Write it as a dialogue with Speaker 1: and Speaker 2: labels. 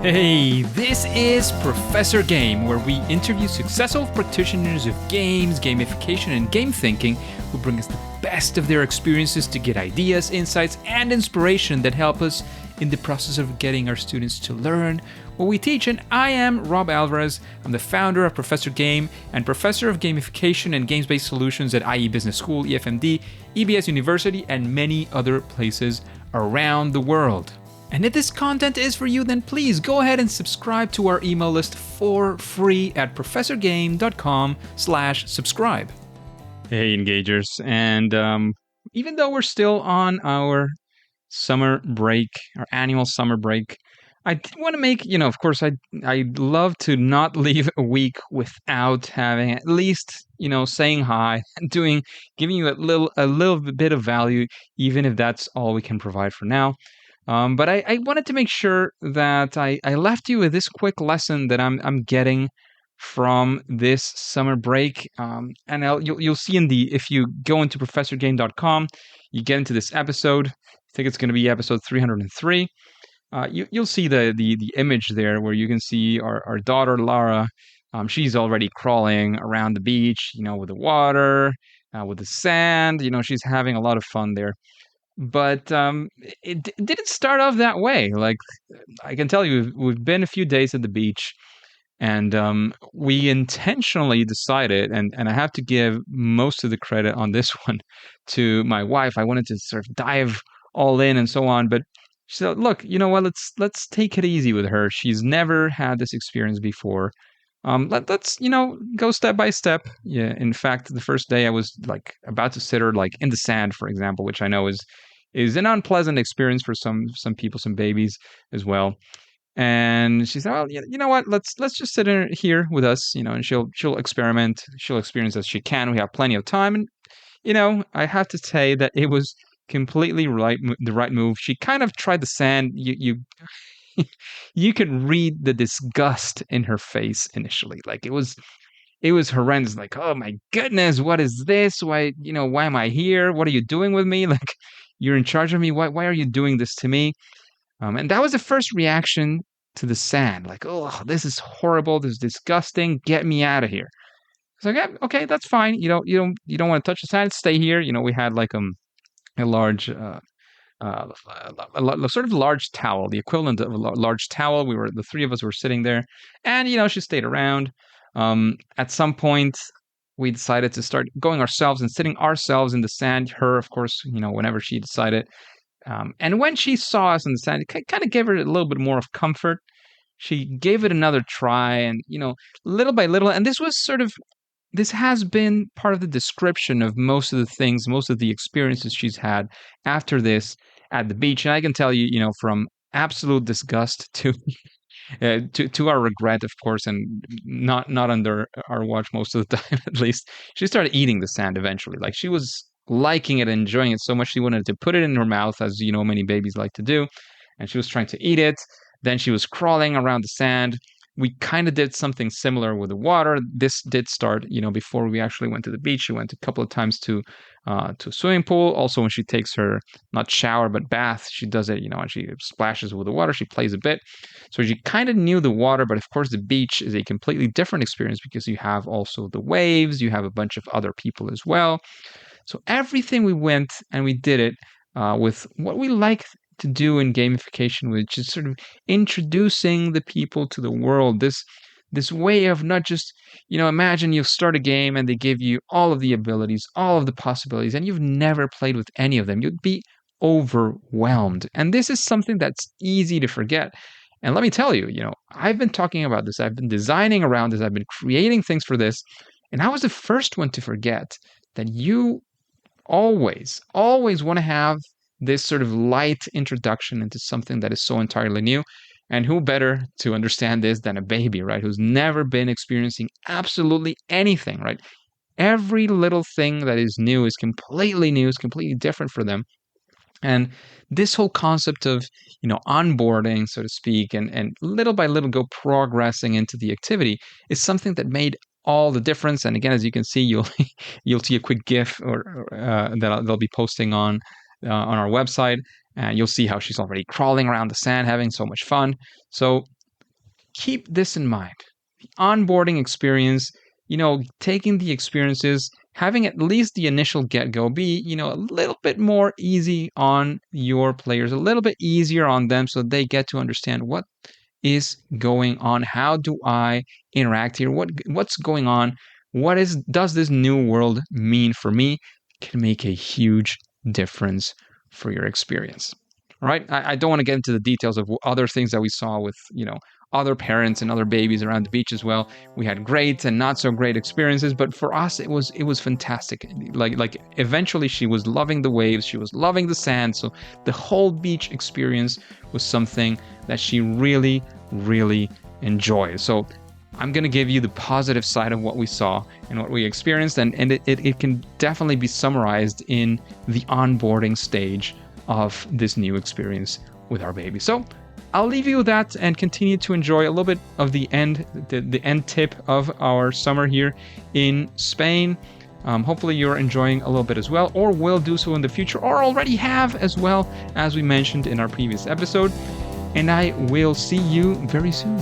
Speaker 1: Hey, this is Professor Game, where we interview successful practitioners of games, gamification, and game thinking who bring us the best of their experiences to get ideas, insights, and inspiration that help us in the process of getting our students to learn what we teach. And I am Rob Alvarez. I'm the founder of Professor Game and professor of gamification and games-based solutions at IE Business School, EFMD, EBS University, and many other places around the world. And if this content is for you, then please go ahead and subscribe to our email list for free at professorgame.com/subscribe. Hey, engagers. And even though we're still on our summer break, our annual summer break, I did want to make, of course, I'd love to not leave a week without having at least, saying hi and giving you a little bit of value, even if that's all we can provide for now. But I wanted to make sure that I left you with this quick lesson that I'm getting from this summer break. And you'll see if you go into professorgame.com, you get into this episode. I think it's going to be episode 303. You'll see the image there where you can see our daughter Lara. She's already crawling around the beach, with the water, with the sand. She's having a lot of fun there. But it didn't start off that way. Like, I can tell you, we've been a few days at the beach, and we intentionally decided, and I have to give most of the credit on this one to my wife. I wanted to sort of dive all in and so on, but she said, "Look, you know what? Let's take it easy with her. She's never had this experience before. Let's go step by step." Yeah. In fact, the first day I was like about to sit her like in the sand, for example, which I know is an unpleasant experience for some people, some babies as well. And she said, "Well, you know what? Let's just sit in here with us, and she'll experiment, she'll experience as she can. We have plenty of time." And I have to say that it was completely the right move. She kind of tried the sand. You could read the disgust in her face initially. Like it was horrendous. Like, oh my goodness, what is this? Why am I here? What are you doing with me? Like, you're in charge of me. Why are you doing this to me? And that was the first reaction to the sand. Like, oh, this is horrible. This is disgusting. Get me out of here. It's like, yeah, okay, that's fine. You don't want to touch the sand. Stay here. We had like a large sort of large towel, the equivalent of a large towel. The three of us were sitting there, and she stayed around. At some point, we decided to start going ourselves and sitting ourselves in the sand. Her, of course, whenever she decided. And when she saw us in the sand, it kind of gave her a little bit more of comfort. She gave it another try, and little by little. And this has been part of the description of most of the things, most of the experiences she's had after this at the beach. And I can tell you, from absolute disgust to to our regret, of course, and not under our watch most of the time, at least, she started eating the sand eventually. Like, she was liking it, enjoying it so much, she wanted to put it in her mouth, as many babies like to do, and she was trying to eat it. Then she was crawling around the sand. We kind of did something similar with the water. This did start, before we actually went to the beach. She went a couple of times to a swimming pool. Also, when she takes her, not shower, but bath, she does it, and she splashes with the water. She plays a bit. So she kind of knew the water, but of course the beach is a completely different experience because you have also the waves, you have a bunch of other people as well. So everything we went and we did it with what we like to do in gamification, which is sort of introducing the people to the world. This way of not just, imagine you start a game and they give you all of the abilities, all of the possibilities, and you've never played with any of them. You'd be overwhelmed. And this is something that's easy to forget. And let me tell you, I've been talking about this. I've been designing around this. I've been creating things for this. And I was the first one to forget that you always want to have this sort of light introduction into something that is so entirely new. And who better to understand this than a baby, right? Who's never been experiencing absolutely anything, right? Every little thing that is new is completely new, is completely different for them. And this whole concept of, onboarding, so to speak, and little by little go progressing into the activity is something that made all the difference. And again, as you can see, you'll see a quick GIF that they'll be posting on our website, and you'll see how she's already crawling around the sand, having so much fun. So keep this in mind. The onboarding experience, taking the experiences, having at least the initial get-go be, a little bit more easy on your players, a little bit easier on them so they get to understand what is going on. How do I interact here? What's going on? Does this new world mean for me? Can make a huge difference for your experience. All right. I don't want to get into the details of other things that we saw with, other parents and other babies around the beach as well. We had great and not so great experiences, but for us it was fantastic. Like eventually she was loving the waves, she was loving the sand, so the whole beach experience was something that she really, really enjoyed. So I'm going to give you the positive side of what we saw and what we experienced, and it can definitely be summarized in the onboarding stage of this new experience with our baby. So I'll leave you with that and continue to enjoy a little bit of the end tip of our summer here in Spain. Hopefully you're enjoying a little bit as well, or will do so in the future, or already have as well, as we mentioned in our previous episode. And I will see you very soon.